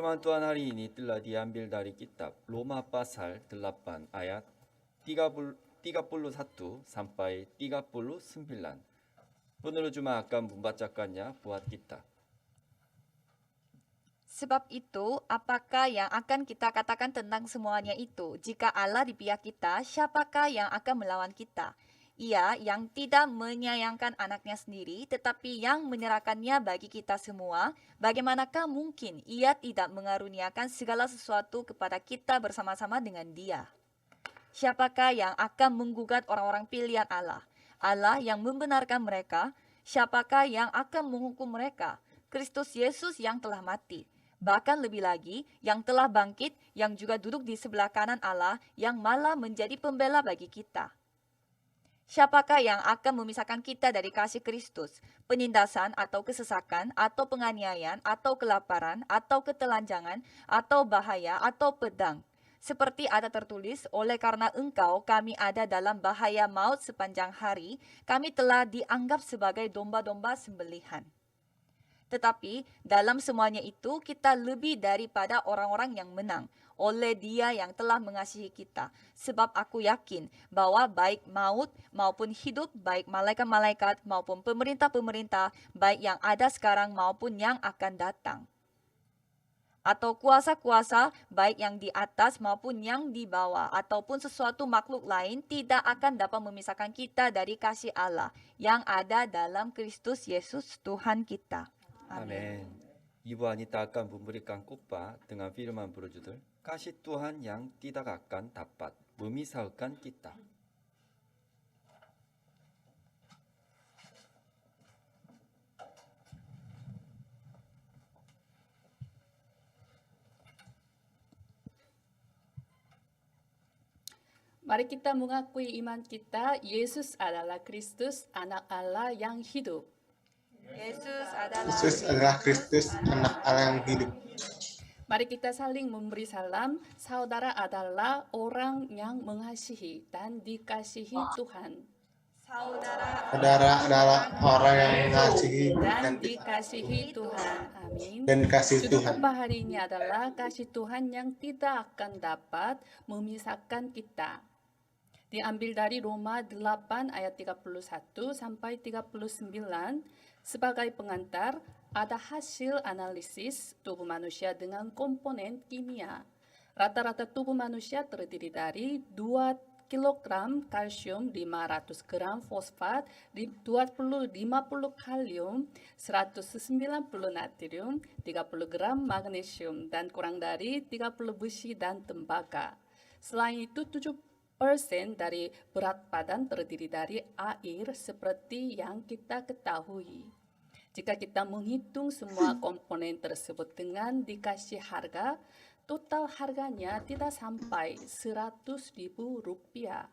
Firman Tuhan hari ini telah diambil dari kitab Roma pasal 8 ayat 31 sampai 39. Penerjemah akan membacakannya buat kita. Sebab itu, apakah yang akan kita katakan tentang semuanya itu? Jika Allah di pihak kita, siapakah yang akan melawan kita? Ia yang tidak menyayangkan anaknya sendiri, tetapi yang menyerahkannya bagi kita semua, bagaimanakah mungkin ia tidak mengaruniakan segala sesuatu kepada kita bersama-sama dengan Dia? Siapakah yang akan menggugat orang-orang pilihan Allah? Allah yang membenarkan mereka. Siapakah yang akan menghukum mereka? Kristus Yesus yang telah mati. Bahkan lebih lagi, yang telah bangkit, yang juga duduk di sebelah kanan Allah, yang malah menjadi pembela bagi kita. Siapakah yang akan memisahkan kita dari kasih Kristus? Penindasan atau kesesakan, atau penganiayaan, atau kelaparan, atau ketelanjangan, atau bahaya, atau pedang? Seperti ada tertulis, oleh karena engkau kami ada dalam bahaya maut sepanjang hari, kami telah dianggap sebagai domba-domba sembelihan. Tetapi dalam semuanya itu kita lebih daripada orang-orang yang menang oleh Dia yang telah mengasihi kita. Sebab aku yakin bahwa baik maut maupun hidup, baik malaikat-malaikat maupun pemerintah-pemerintah, baik yang ada sekarang maupun yang akan datang, atau kuasa-kuasa baik yang di atas maupun yang di bawah, ataupun sesuatu makhluk lain tidak akan dapat memisahkan kita dari kasih Allah yang ada dalam Kristus Yesus Tuhan kita. Amin. Ibu Anita akan memberikan khotbah dengan firman berjudul Kasih Tuhan yang tidak akan dapat memisahkan kita. Mari kita mengakui iman kita, Yesus adalah Kristus, anak Allah yang hidup. Yesus adalah Kristus, anak Allah yang hidup. Mari kita saling memberi salam. Saudara adalah orang yang mengasihi dan dikasihi Tuhan. Saudara adalah orang yang mengasihi dan dikasihi Tuhan. Amin. Dan kasih Judul Tuhan. khotbah hari ini adalah kasih Tuhan yang tidak akan dapat memisahkan kita. Diambil dari Roma 8 ayat 31 sampai 39. Sebagai pengantar, ada hasil analisis tubuh manusia dengan komponen kimia. Rata-rata tubuh manusia terdiri dari 2 kilogram kalsium, 500 gram fosfat, 50 kalium, 190 natrium, 30 gram magnesium, dan kurang dari 30 besi dan tembaga. Selain itu, 7% dari berat badan terdiri dari air seperti yang kita ketahui. Jika kita menghitung semua komponen tersebut dengan dikasih harga, total harganya tidak sampai 100.000 rupiah.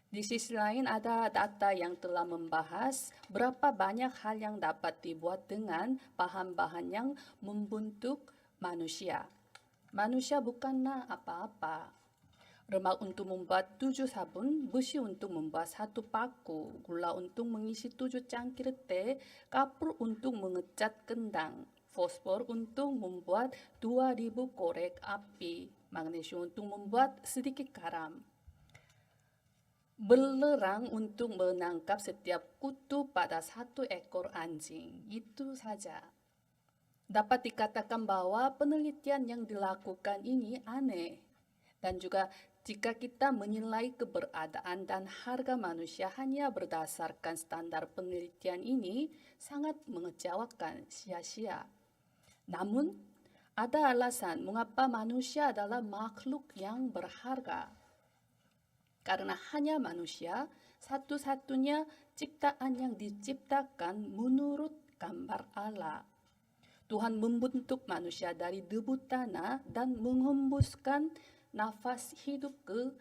Di sisi lain ada data yang telah membahas berapa banyak hal yang dapat dibuat dengan bahan-bahan yang membentuk manusia. Manusia bukanlah apa-apa. Lemak untuk membuat 7 sabun, besi untuk membuat 1 paku, gula untuk mengisi 7 cangkir teh, kapur untuk mengecat kendang, fosfor untuk membuat 2000 korek api, magnesium untuk membuat sedikit garam, belerang untuk menangkap setiap kutu pada 1 ekor anjing. Itu saja. Dapat dikatakan bahwa penelitian yang dilakukan ini aneh. Dan juga jika kita menilai keberadaan dan harga manusia hanya berdasarkan standar penelitian ini, sangat mengecewakan, sia-sia. Namun, ada alasan mengapa manusia adalah makhluk yang berharga. Karena hanya manusia, satu-satunya ciptaan yang diciptakan menurut gambar Allah. Tuhan membentuk manusia dari debu tanah dan menghembuskan nafas hidup ke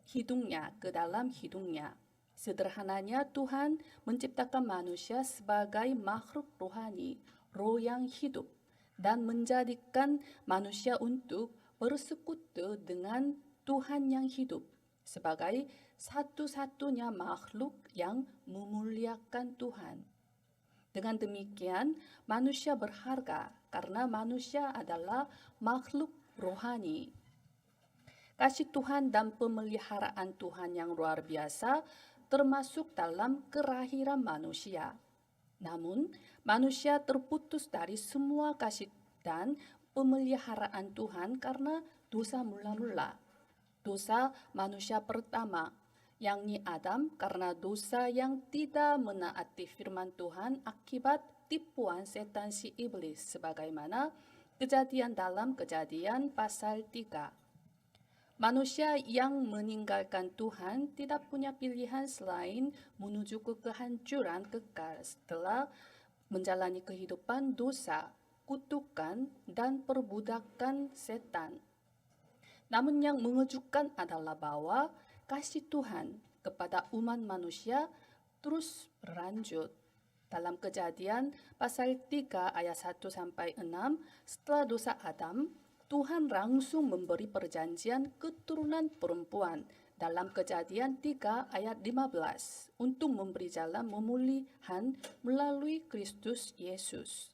hidungnya, ke dalam hidungnya. Sederhananya, Tuhan menciptakan manusia sebagai makhluk rohani, roh yang hidup, dan menjadikan manusia untuk bersekutu dengan Tuhan yang hidup sebagai satu-satunya makhluk yang memuliakan Tuhan. Dengan demikian, manusia berharga karena manusia adalah makhluk rohani. Kasih Tuhan dan pemeliharaan Tuhan yang luar biasa termasuk dalam kelahiran manusia. Namun, manusia terputus dari semua kasih dan pemeliharaan Tuhan karena dosa mula-mula. Dosa manusia pertama, yakni Adam, karena dosa yang tidak menaati firman Tuhan akibat tipuan setan si iblis, sebagaimana kejadian dalam Kejadian pasal 3. Manusia yang meninggalkan Tuhan tidak punya pilihan selain menuju ke kehancuran kekal setelah menjalani kehidupan dosa, kutukan, dan perbudakan setan. Namun yang mengejutkan adalah bahwa kasih Tuhan kepada umat manusia terus berlanjut. Dalam Kejadian pasal 3 ayat 1-6, setelah dosa Adam, Tuhan langsung memberi perjanjian keturunan perempuan dalam Kejadian 3 ayat 15 untuk memberi jalan pemulihan melalui Kristus Yesus.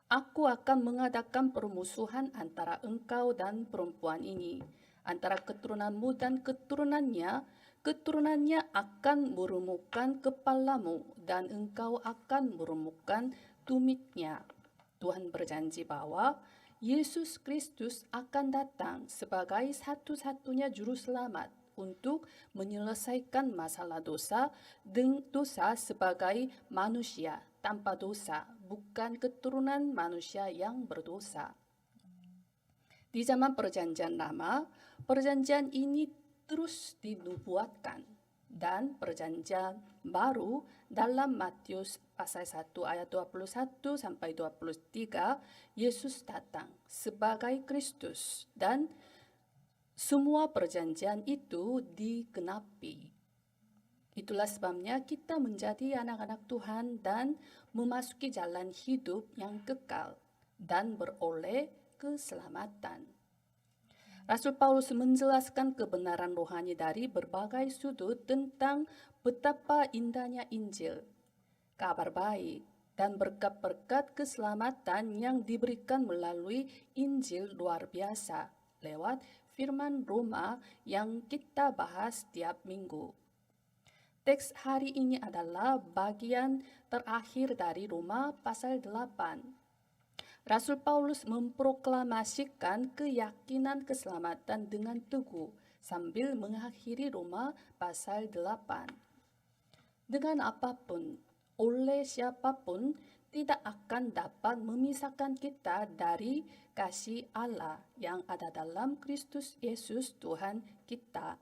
Aku akan mengadakan permusuhan antara engkau dan perempuan ini, antara keturunanmu dan keturunannya. Keturunannya akan meremukkan kepalamu dan engkau akan meremukkan tumitnya. Tuhan berjanji bahwa Yesus Kristus akan datang sebagai satu-satunya juru selamat untuk menyelesaikan masalah dosa sebagai manusia tanpa dosa, bukan keturunan manusia yang berdosa. Di zaman Perjanjian Lama, perjanjian ini terus dinubuatkan, dan Perjanjian Baru dalam Matius pasal 1 ayat 21-23, Yesus datang sebagai Kristus dan semua perjanjian itu digenapi. Itulah sebabnya kita menjadi anak-anak Tuhan dan memasuki jalan hidup yang kekal dan beroleh keselamatan. Rasul Paulus menjelaskan kebenaran rohani dari berbagai sudut tentang betapa indahnya Injil, kabar baik, dan berkat-berkat keselamatan yang diberikan melalui Injil luar biasa lewat firman Roma yang kita bahas setiap minggu. Teks hari ini adalah bagian terakhir dari Roma pasal 8. Rasul Paulus memproklamasikan keyakinan keselamatan dengan teguh sambil mengakhiri Roma pasal 8. Dengan apapun, oleh siapapun, tidak akan dapat memisahkan kita dari kasih Allah yang ada dalam Kristus Yesus Tuhan kita.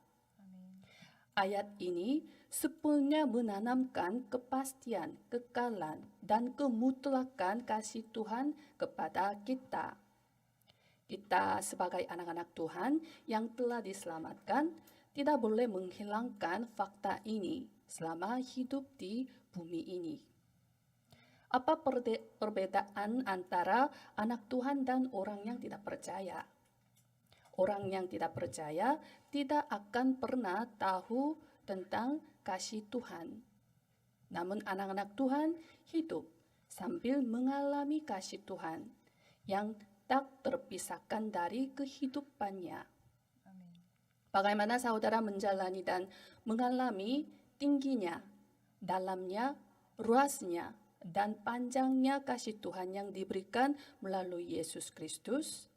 Ayat ini sepenuhnya menanamkan kepastian, kekalan, dan kemutlakan kasih Tuhan kepada kita. Kita sebagai anak-anak Tuhan yang telah diselamatkan tidak boleh menghilangkan fakta ini selama hidup di bumi ini. Apa perbedaan antara anak Tuhan dan orang yang tidak percaya? Orang yang tidak percaya tidak akan pernah tahu tentang kasih Tuhan. Namun anak-anak Tuhan hidup sambil mengalami kasih Tuhan yang tak terpisahkan dari kehidupannya. Bagaimana saudara menjalani dan mengalami tingginya, dalamnya, luasnya, dan panjangnya kasih Tuhan yang diberikan melalui Yesus Kristus?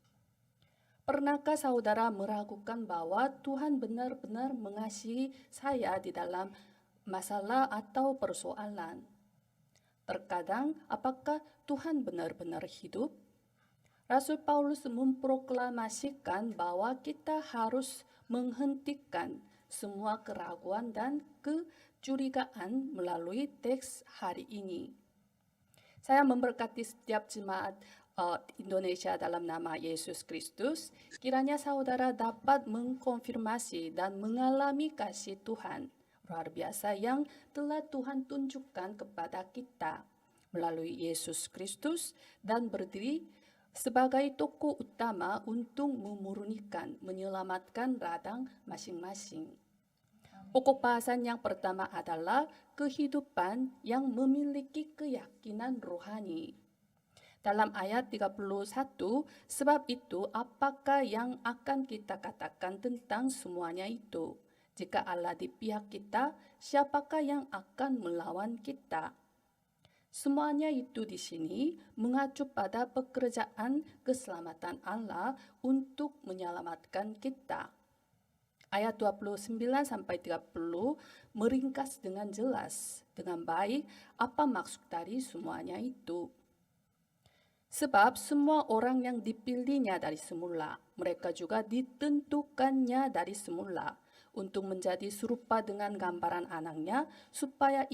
Pernahkah saudara meragukan bahwa Tuhan benar-benar mengasihi saya di dalam masalah atau persoalan? Terkadang, apakah Tuhan benar-benar hidup? Rasul Paulus memproklamasikan bahwa kita harus menghentikan semua keraguan dan kecurigaan melalui teks hari ini. Saya memberkati setiap jemaat Indonesia dalam nama Yesus Kristus. Kiranya saudara dapat mengkonfirmasi dan mengalami kasih Tuhan luar biasa yang telah Tuhan tunjukkan kepada kita melalui Yesus Kristus dan berdiri sebagai tokoh utama untuk memurnikan, menyelamatkan ladang masing-masing. Pokok bahasan yang pertama adalah kehidupan yang memiliki keyakinan rohani. Dalam ayat 31, sebab itu apakah yang akan kita katakan tentang semuanya itu? Jika Allah di pihak kita, siapakah yang akan melawan kita? Semuanya itu di sini mengacu pada pekerjaan keselamatan Allah untuk menyelamatkan kita. Ayat 29 sampai 30 meringkas dengan jelas, dengan baik apa maksud dari semuanya itu. Sebab semua orang yang dipilihnya dari semula, mereka juga ditentukannya dari semula untuk menjadi serupa dengan gambaran anaknya, supaya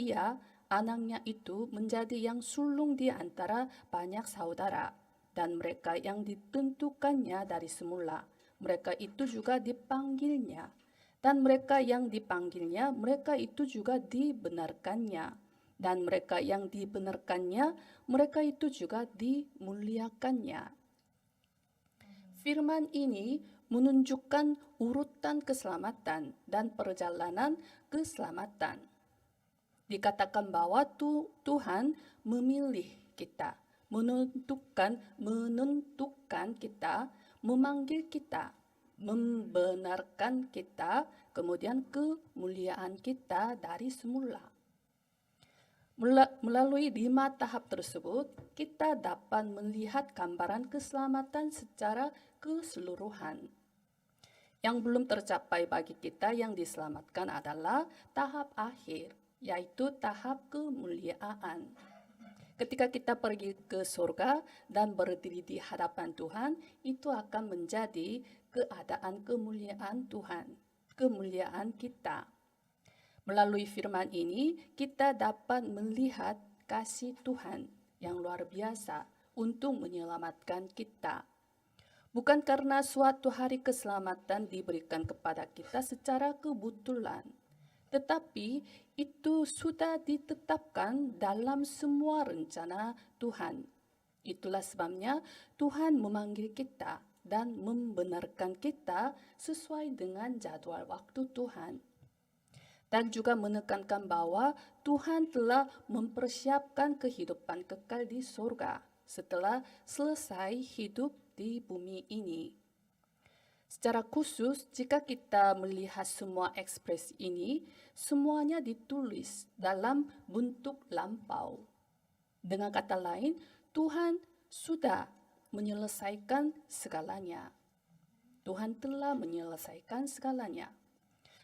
anaknya itu menjadi yang sulung di antara banyak saudara. Dan mereka yang ditentukannya dari semula, mereka itu juga dipanggilnya. Dan mereka yang dipanggilnya, mereka itu juga dibenarkannya. Dan mereka yang dibenarkannya, mereka itu juga dimuliakannya. Firman ini menunjukkan urutan keselamatan dan perjalanan keselamatan. Dikatakan bahwa Tuhan memilih kita, menentukan kita, memanggil kita, membenarkan kita, kemudian kemuliaan kita dari semula. Melalui 5 tahap tersebut, kita dapat melihat gambaran keselamatan secara keseluruhan. Yang belum tercapai bagi kita yang diselamatkan adalah tahap akhir, yaitu tahap kemuliaan. Ketika kita pergi ke surga dan berdiri di hadapan Tuhan, itu akan menjadi keadaan kemuliaan Tuhan, kemuliaan kita. Melalui firman ini, kita dapat melihat kasih Tuhan yang luar biasa untuk menyelamatkan kita. Bukan karena suatu hari keselamatan diberikan kepada kita secara kebetulan, tetapi itu sudah ditetapkan dalam semua rencana Tuhan. Itulah sebabnya Tuhan memanggil kita dan membenarkan kita sesuai dengan jadwal waktu Tuhan. Dan juga menekankan bahwa Tuhan telah mempersiapkan kehidupan kekal di surga setelah selesai hidup di bumi ini. Secara khusus, jika kita melihat semua ekspresi ini, semuanya ditulis dalam bentuk lampau. Dengan kata lain, Tuhan sudah menyelesaikan segalanya. Tuhan telah menyelesaikan segalanya.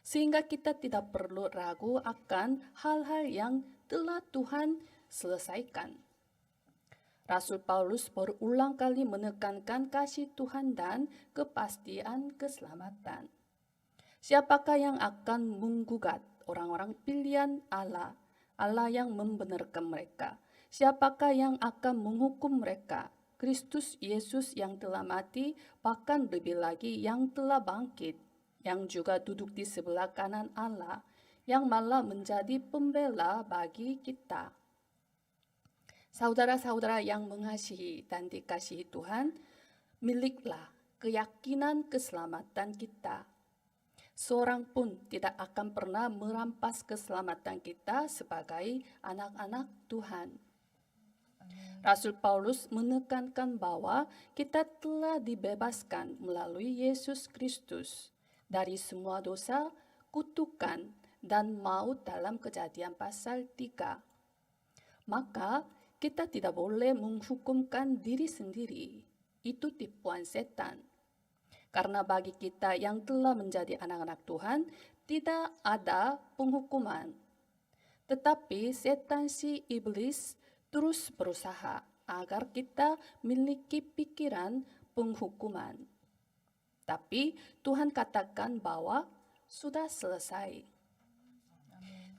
Sehingga kita tidak perlu ragu akan hal-hal yang telah Tuhan selesaikan. Rasul Paulus berulang kali menekankan kasih Tuhan dan kepastian keselamatan. Siapakah yang akan menggugat orang-orang pilihan Allah, Allah yang membenarkan mereka? Siapakah yang akan menghukum mereka? Kristus Yesus yang telah mati, bahkan lebih lagi yang telah bangkit, yang juga duduk di sebelah kanan Allah, yang malah menjadi pembela bagi kita. Saudara-saudara yang mengasihi dan dikasihi Tuhan, miliklah keyakinan keselamatan kita. Seorang pun tidak akan pernah merampas keselamatan kita sebagai anak-anak Tuhan. Rasul Paulus menekankan bahwa kita telah dibebaskan melalui Yesus Kristus dari semua dosa, kutukan, dan maut dalam Kejadian pasal 3. Maka kita tidak boleh menghukumkan diri sendiri. Itu tipuan setan. Karena bagi kita yang telah menjadi anak-anak Tuhan, tidak ada penghukuman. Tetapi setan si iblis terus berusaha agar kita memiliki pikiran penghukuman. Tapi Tuhan katakan bahwa sudah selesai.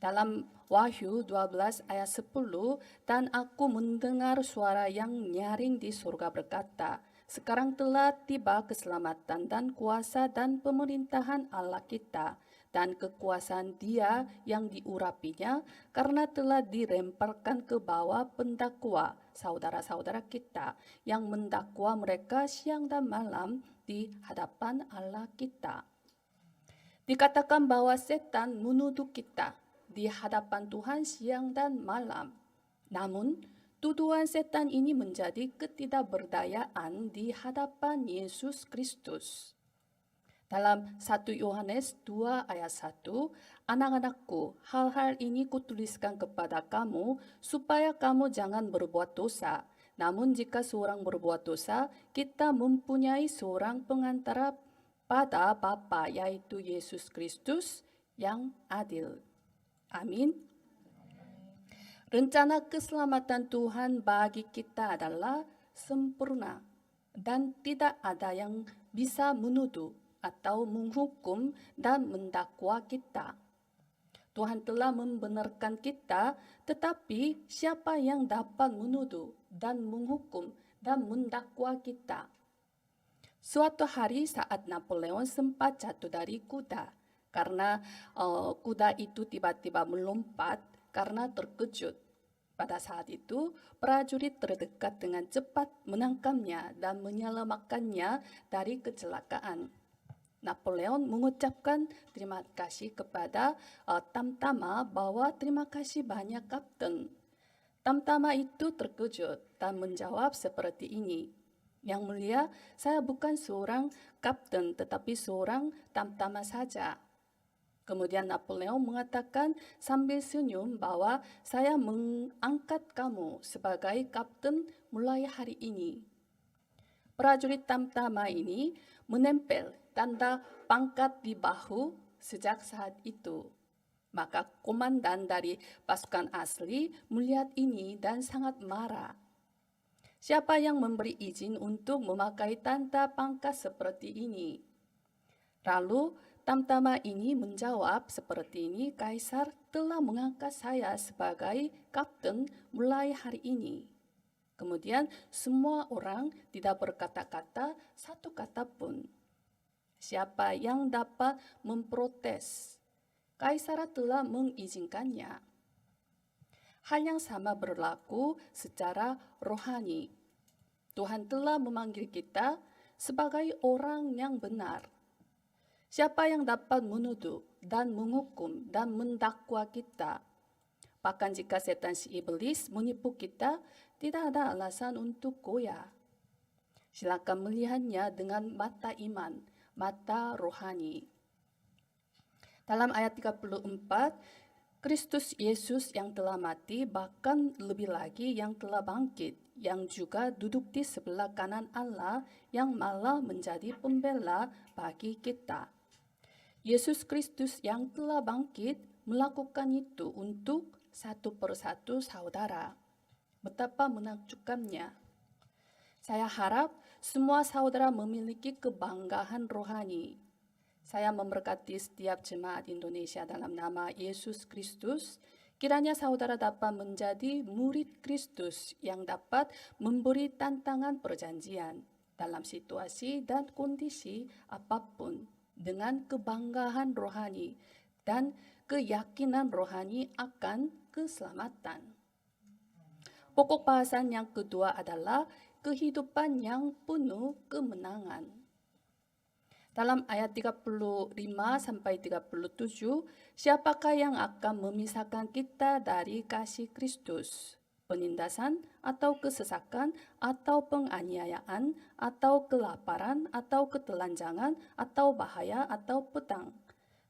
Dalam Wahyu 12 ayat 10, dan aku mendengar suara yang nyaring di surga berkata, sekarang telah tiba keselamatan dan kuasa dan pemerintahan Allah kita, dan kekuasaan Dia yang diurapinya, karena telah diremparkan ke bawah pendakwa saudara-saudara kita yang mendakwa mereka siang dan malam di hadapan Allah kita. Dikatakan bahwa setan menuduh kita di hadapan Tuhan siang dan malam. Namun, tuduhan setan ini menjadi ketidakberdayaan di hadapan Yesus Kristus. Dalam 1 Yohanes 2 ayat 1, anak-anakku, hal-hal ini kutuliskan kepada kamu supaya kamu jangan berbuat dosa. Namun jika seorang berbuat dosa, kita mempunyai seorang pengantara pada Bapa, yaitu Yesus Kristus yang adil. Amin. Rencana keselamatan Tuhan bagi kita adalah sempurna dan tidak ada yang bisa menuduh atau menghukum dan mendakwa kita. Tuhan telah membenarkan kita, tetapi siapa yang dapat menuduh dan menghukum dan mendakwa kita? Suatu hari saat Napoleon sempat jatuh dari kuda karena kuda itu tiba-tiba melompat karena terkejut. Pada saat itu, prajurit terdekat dengan cepat menangkapnya dan menyelamatkannya dari kecelakaan. Napoleon mengucapkan terima kasih kepada Tamtama bahwa terima kasih banyak Kapten. Tamtama itu terkejut dan menjawab seperti ini. Yang mulia, saya bukan seorang kapten tetapi seorang tamtama saja. Kemudian Napoleon mengatakan sambil senyum bahwa saya mengangkat kamu sebagai kapten mulai hari ini. Prajurit tamtama ini menempel tanda pangkat di bahu sejak saat itu. Maka komandan dari pasukan asli melihat ini dan sangat marah. Siapa yang memberi izin untuk memakai tanda pangkat seperti ini? Lalu tamtama ini menjawab seperti ini, Kaisar telah mengangkat saya sebagai kapten mulai hari ini. Kemudian semua orang tidak berkata-kata satu kata pun. Siapa yang dapat memprotes? Kaisar telah mengizinkannya. Hal yang sama berlaku secara rohani. Tuhan telah memanggil kita sebagai orang yang benar. Siapa yang dapat menuduh dan menghukum dan mendakwa kita? Bahkan jika setan si iblis menipu kita, tidak ada alasan untuk goyah. Silakan melihatnya dengan mata iman, mata rohani. Dalam ayat 34, Kristus Yesus yang telah mati, bahkan lebih lagi yang telah bangkit, yang juga duduk di sebelah kanan Allah, yang malah menjadi pembela bagi kita. Yesus Kristus yang telah bangkit melakukan itu untuk satu persatu saudara. Betapa menakjubkannya. Saya harap semua saudara memiliki kebanggaan rohani. Saya memberkati setiap jemaat Indonesia dalam nama Yesus Kristus. Kiranya saudara dapat menjadi murid Kristus yang dapat memberi tantangan perjanjian dalam situasi dan kondisi apapun dengan kebanggaan rohani dan keyakinan rohani akan keselamatan. Pokok bahasan yang kedua adalah kehidupan yang penuh kemenangan. Dalam ayat 35 sampai 37, siapakah yang akan memisahkan kita dari kasih Kristus? Penindasan atau kesesakan atau penganiayaan atau kelaparan atau ketelanjangan atau bahaya atau pedang.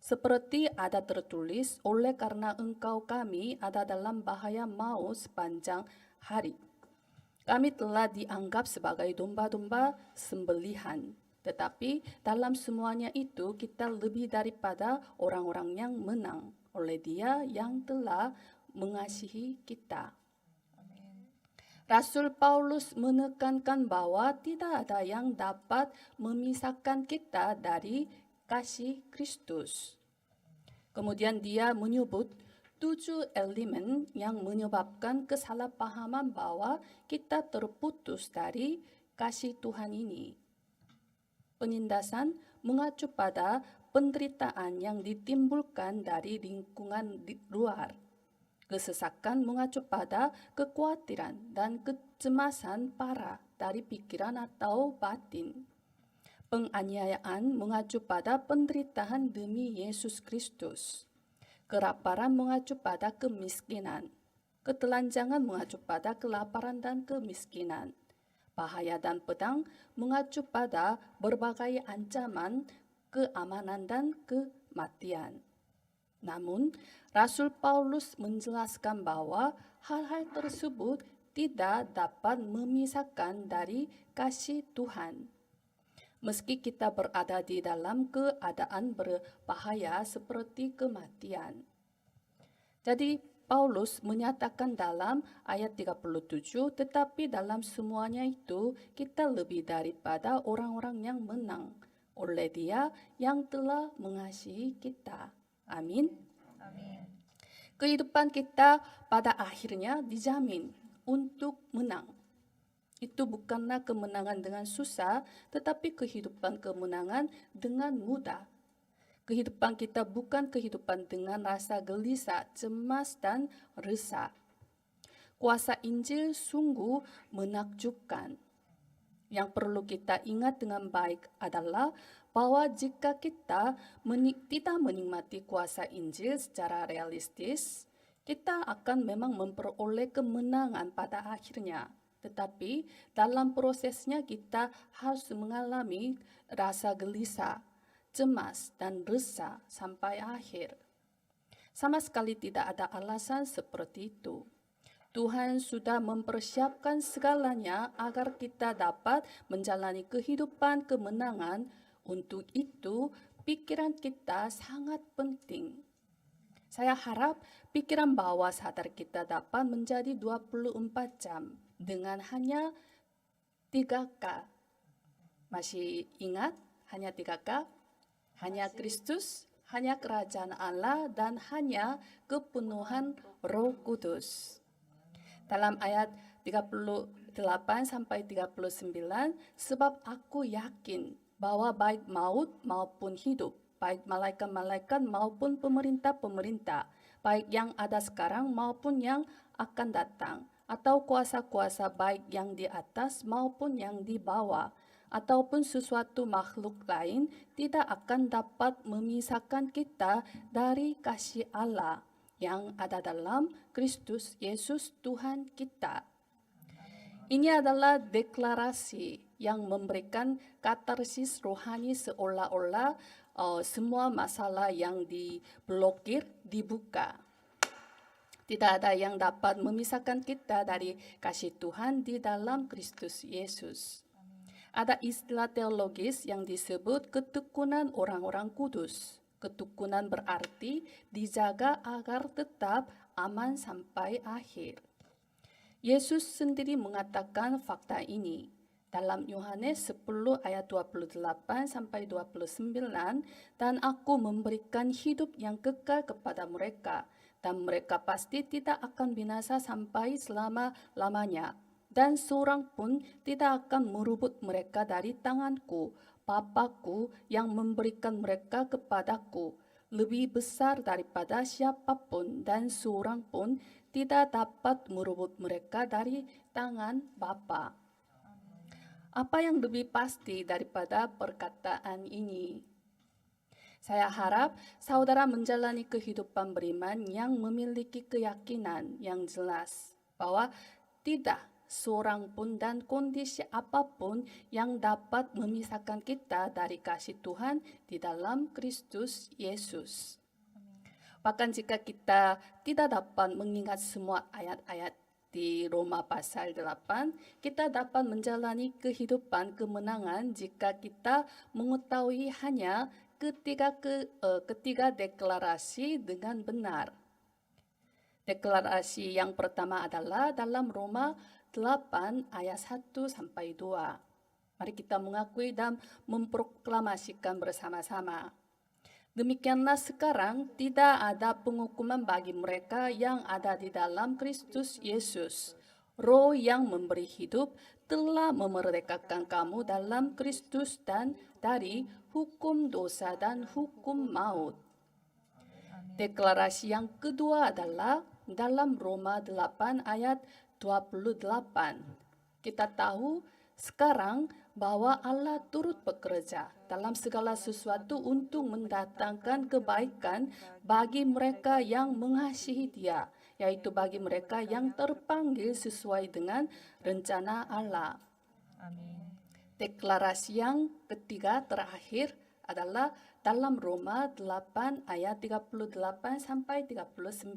Seperti ada tertulis, oleh karena engkau kami ada dalam bahaya maut sepanjang hari. Kami telah dianggap sebagai domba-domba sembelihan. Tetapi dalam semuanya itu kita lebih daripada orang-orang yang menang oleh Dia yang telah mengasihi kita. Rasul Paulus menekankan bahwa tidak ada yang dapat memisahkan kita dari kasih Kristus. Kemudian dia menyebut 7 elemen yang menyebabkan kesalahpahaman bahwa kita terputus dari kasih Tuhan ini. Penindasan mengacu pada penderitaan yang ditimbulkan dari lingkungan luar. Kesesakan mengacu pada kekhawatiran dan kecemasan parah dari pikiran atau batin. Penganiayaan mengacu pada penderitaan demi Yesus Kristus. Kelaparan mengacu pada kemiskinan. Ketelanjangan mengacu pada kelaparan dan kemiskinan. Bahaya dan pedang mengacu pada berbagai ancaman keamanan dan kematian. Namun, Rasul Paulus menjelaskan bahwa hal-hal tersebut tidak dapat memisahkan dari kasih Tuhan. Meski kita berada di dalam keadaan berbahaya seperti kematian. Jadi, Paulus menyatakan dalam ayat 37, tetapi dalam semuanya itu kita lebih daripada orang-orang yang menang oleh Dia yang telah mengasihi kita. Amin. Amin. Kehidupan kita pada akhirnya dijamin untuk menang. Itu bukanlah kemenangan dengan susah, tetapi kehidupan kemenangan dengan mudah. Kehidupan kita bukan kehidupan dengan rasa gelisah, cemas, dan resah. Kuasa Injil sungguh menakjubkan. Yang perlu kita ingat dengan baik adalah bahwa jika kita tidak menikmati kuasa Injil secara realistis, kita akan memang memperoleh kemenangan pada akhirnya. Tetapi dalam prosesnya kita harus mengalami rasa gelisah, cemas, dan resah sampai akhir. Sama sekali tidak ada alasan seperti itu. Tuhan sudah mempersiapkan segalanya agar kita dapat menjalani kehidupan kemenangan. Untuk itu, pikiran kita sangat penting. Saya harap pikiran bawah sadar kita dapat menjadi 24 jam dengan hanya 3K. Masih ingat hanya 3K? Hanya Kristus, hanya kerajaan Allah, dan hanya kepenuhan Roh Kudus. Dalam ayat 38 sampai 39, sebab aku yakin bahwa baik maut maupun hidup, baik malaikat-malaikat maupun pemerintah-pemerintah, baik yang ada sekarang maupun yang akan datang, atau kuasa-kuasa baik yang di atas maupun yang di bawah, ataupun sesuatu makhluk lain tidak akan dapat memisahkan kita dari kasih Allah yang ada dalam Kristus Yesus Tuhan kita. Ini adalah deklarasi yang memberikan katarsis rohani seolah-olah semua masalah yang diblokir dibuka. Tidak ada yang dapat memisahkan kita dari kasih Tuhan di dalam Kristus Yesus. Ada istilah teologis yang disebut ketekunan orang-orang kudus. Ketekunan berarti dijaga agar tetap aman sampai akhir. Yesus sendiri mengatakan fakta ini dalam Yohanes 10 ayat 28 sampai 29, dan aku memberikan hidup yang kekal kepada mereka, dan mereka pasti tidak akan binasa sampai selama-lamanya, dan seorang pun tidak akan merebut mereka dari tanganku. Bapa-Ku yang memberikan mereka kepadaku lebih besar daripada siapapun, dan seorang pun tidak dapat merebut mereka dari tangan Bapa. Apa yang lebih pasti daripada perkataan ini? Saya harap saudara menjalani kehidupan beriman yang memiliki keyakinan yang jelas bahwa tidak seorang pun dan kondisi apapun yang dapat memisahkan kita dari kasih Tuhan di dalam Kristus Yesus. Bahkan jika kita tidak dapat mengingat semua ayat-ayat di Roma pasal 8, kita dapat menjalani kehidupan kemenangan jika kita mengetahui hanya ketiga deklarasi dengan benar. Deklarasi yang pertama adalah dalam Roma 8 ayat 1 sampai 2. Mari kita mengakui dan memproklamasikan bersama-sama. Demikianlah sekarang tidak ada penghukuman bagi mereka yang ada di dalam Kristus Yesus. Roh yang memberi hidup telah memerdekakan kamu dalam Kristus dan dari hukum dosa dan hukum maut. Deklarasi yang kedua adalah dalam Roma 8 ayat 28. Kita tahu Sekarang bahwa Allah turut bekerja dalam segala sesuatu untuk mendatangkan kebaikan bagi mereka yang mengasihi Dia, yaitu bagi mereka yang terpanggil sesuai dengan rencana Allah. Deklarasi yang ketiga terakhir adalah dalam Roma 8 ayat 38 sampai 39.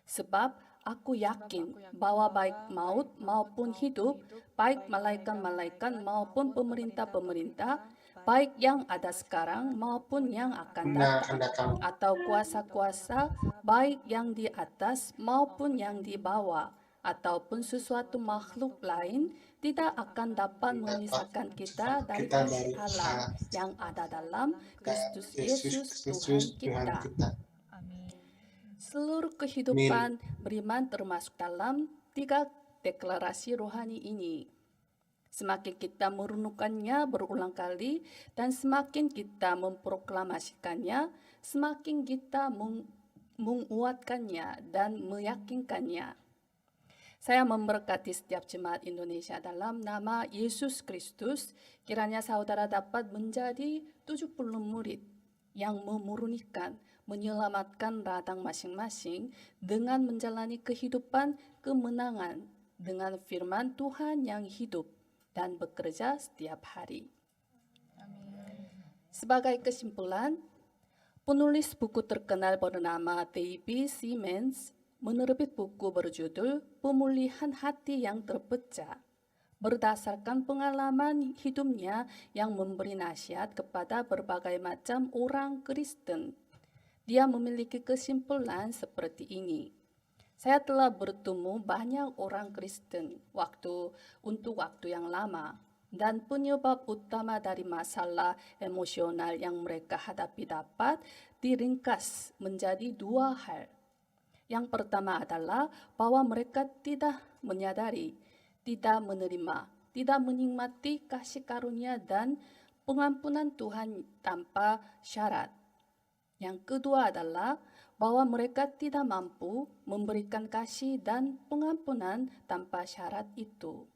Sebab aku yakin bahwa baik maut maupun hidup, baik malaikat-malaikat maupun pemerintah-pemerintah, baik yang ada sekarang maupun yang akan datang, atau kuasa-kuasa, baik yang di atas maupun yang di bawah, ataupun sesuatu makhluk lain, tidak akan dapat memisahkan kita dari kasih Allah yang ada dalam Kristus Yesus Tuhan kita. Seluruh kehidupan beriman termasuk dalam 3 deklarasi rohani ini. Semakin kita merenungkannya berulang kali dan semakin kita memproklamasikannya, semakin kita menguatkannya dan meyakinkannya. Saya memberkati setiap jemaat Indonesia dalam nama Yesus Kristus. Kiranya saudara dapat menjadi 70 murid yang memurnikan, menyelamatkan ladang masing-masing dengan menjalani kehidupan kemenangan dengan firman Tuhan yang hidup dan bekerja setiap hari. Sebagai kesimpulan, penulis buku terkenal bernama David Simmons menerbit buku berjudul Pemulihan Hati yang Terpecah. Berdasarkan pengalaman hidupnya yang memberi nasihat kepada berbagai macam orang Kristen, dia memiliki kesimpulan seperti ini. Saya telah bertemu banyak orang Kristen untuk waktu yang lama, dan penyebab utama dari masalah emosional yang mereka hadapi dapat diringkas menjadi 2 hal. Yang pertama adalah bahwa mereka tidak menyadari, tidak menerima, tidak menikmati kasih karunia dan pengampunan Tuhan tanpa syarat. Yang kedua adalah bahwa mereka tidak mampu memberikan kasih dan pengampunan tanpa syarat itu.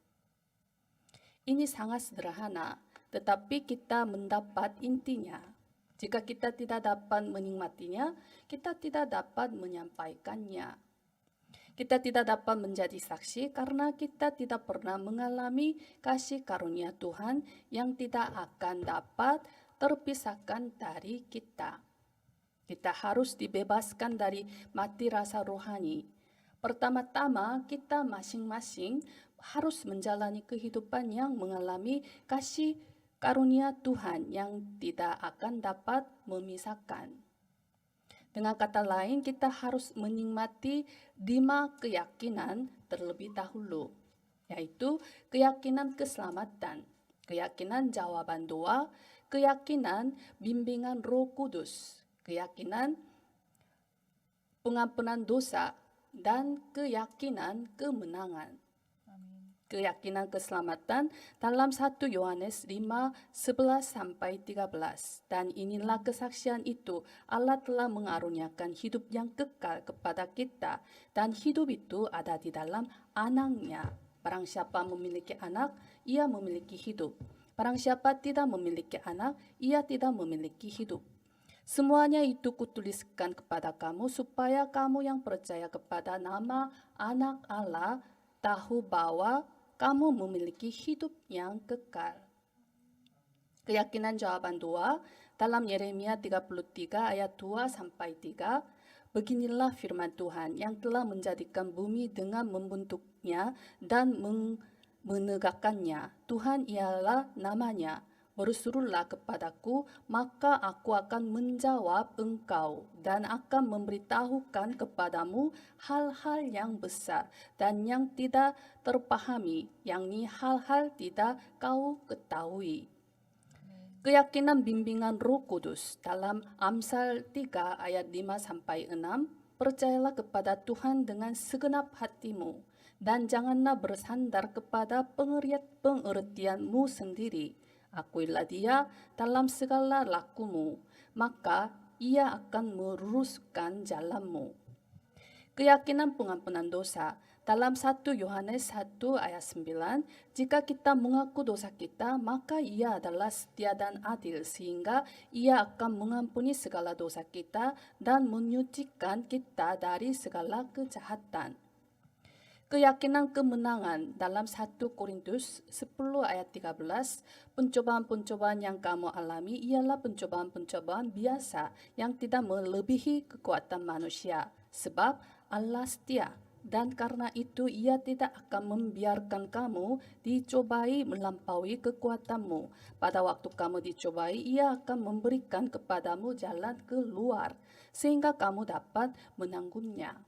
Ini sangat sederhana, tetapi kita mendapat intinya. Jika kita tidak dapat menikmatinya, kita tidak dapat menyampaikannya. Kita tidak dapat menjadi saksi karena kita tidak pernah mengalami kasih karunia Tuhan yang tidak akan dapat terpisahkan dari kita. Kita harus dibebaskan dari mati rasa rohani. Pertama-tama, kita masing-masing harus menjalani kehidupan yang mengalami kasih karunia Tuhan yang tidak akan dapat memisahkan. Dengan kata lain, kita harus menikmati 5 keyakinan terlebih dahulu, yaitu keyakinan keselamatan, keyakinan jawaban doa, keyakinan bimbingan Roh Kudus, keyakinan pengampunan dosa, dan keyakinan kemenangan. Keyakinan keselamatan dalam 1 Yohanes 5, 11 sampai 13. Dan inilah kesaksian itu, Allah telah mengaruniakan hidup yang kekal kepada kita, dan hidup itu ada di dalam Anaknya. Barang siapa memiliki anak, ia memiliki hidup. Barang siapa tidak memiliki anak, ia tidak memiliki hidup. Semuanya itu kutuliskan kepada kamu supaya kamu yang percaya kepada nama Anak Allah tahu bahwa kamu memiliki hidup yang kekal. Keyakinan jawaban doa dalam Yeremia 33 ayat 2 sampai 3. Beginilah firman Tuhan yang telah menjadikan bumi dengan membentuknya dan menegakkannya. Tuhan ialah namanya. Berserulah kepadaku, maka aku akan menjawab engkau dan akan memberitahukan kepadamu hal-hal yang besar dan yang tidak terpahami, yakni hal-hal tidak kau ketahui. Keyakinan bimbingan Roh Kudus dalam Amsal 3 ayat 5 sampai 6. Percayalah kepada Tuhan dengan segenap hatimu dan janganlah bersandar kepada pengertianmu sendiri. Akuilah Dia dalam segala lakumu, maka Ia akan meluruskan jalanmu. Keyakinan pengampunan dosa Dalam 1 Yohanes 1 ayat 9, jika kita mengaku dosa kita, maka Ia adalah setia dan adil sehingga Ia akan mengampuni segala dosa kita dan menyucikan kita dari segala kejahatan. Keyakinan kemenangan dalam 1 Korintus 10 ayat 13, pencobaan-pencobaan yang kamu alami ialah pencobaan-pencobaan biasa yang tidak melebihi kekuatan manusia, sebab Allah setia. Dan karena itu Ia tidak akan membiarkan kamu dicobai melampaui kekuatanmu. Pada waktu kamu dicobai, Ia akan memberikan kepadamu jalan keluar, sehingga kamu dapat menanggungnya.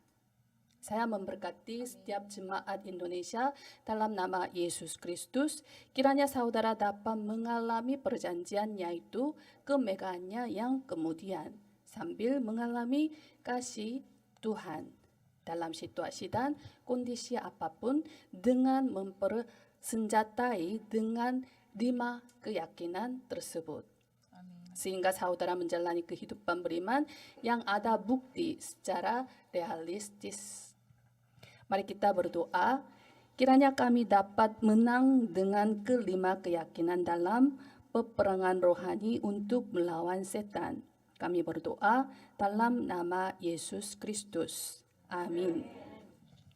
Saya memberkati setiap jemaat Indonesia dalam nama Yesus Kristus. Kiranya saudara dapat mengalami perjanjian, yaitu kemegahannya yang kemudian, sambil mengalami kasih Tuhan dalam situasi dan kondisi apapun, dengan mempersenjatai dengan 5 keyakinan tersebut. Sehingga saudara menjalani kehidupan beriman yang ada bukti secara realistis. Mari kita berdoa, kiranya kami dapat menang dengan kelima keyakinan dalam peperangan rohani untuk melawan setan. Kami berdoa dalam nama Yesus Kristus. Amin.